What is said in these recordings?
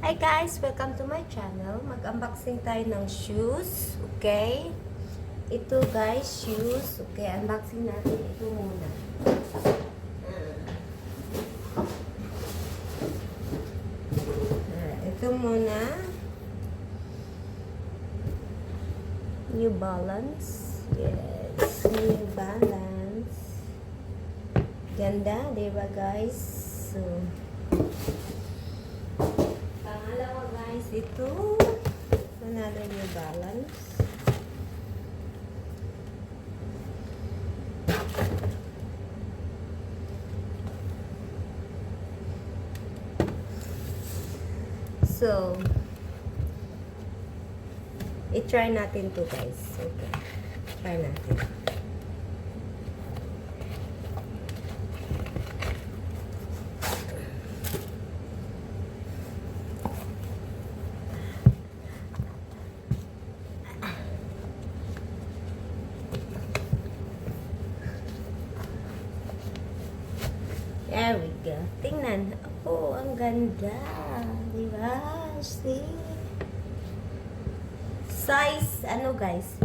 Hi guys! Welcome to my channel. Mag-unboxing tayo ng shoes. Okay? Ito guys, shoes. Okay, unboxing natin ito muna. Ito muna. New Balance. Yes, New Balance. Ganda, diba guys? So, pangalawa guys, ito. Another New Balance. So, i-try natin to guys. Okay. Try natin. There we go. Tingnan. Oh, ang ganda. Diba? See? Size, ano guys?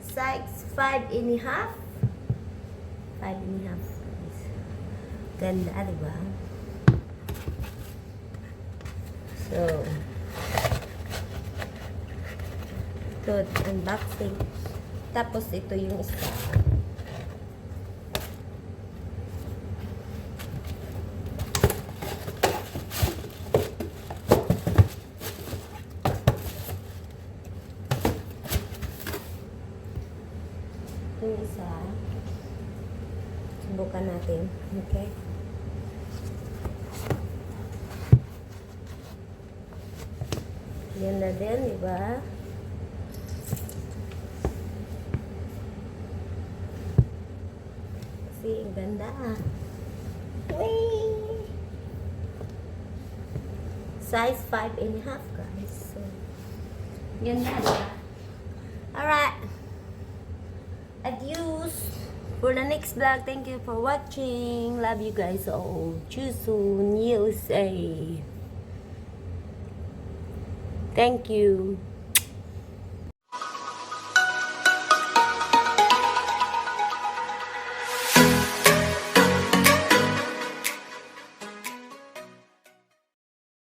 Size 5.5. 5.5 guys. Ganda, diba? So, ito, unboxing. Tapos, ito yung isa. Yung isa, subukan natin. Okay? Yan na din, diba? Kasi, ang ganda ah. Whee! Size 5.5 guys. So, yan na, diba? Alright. Adios. For the next vlog, thank you for watching. Love you guys all. See you soon, USA. Thank you.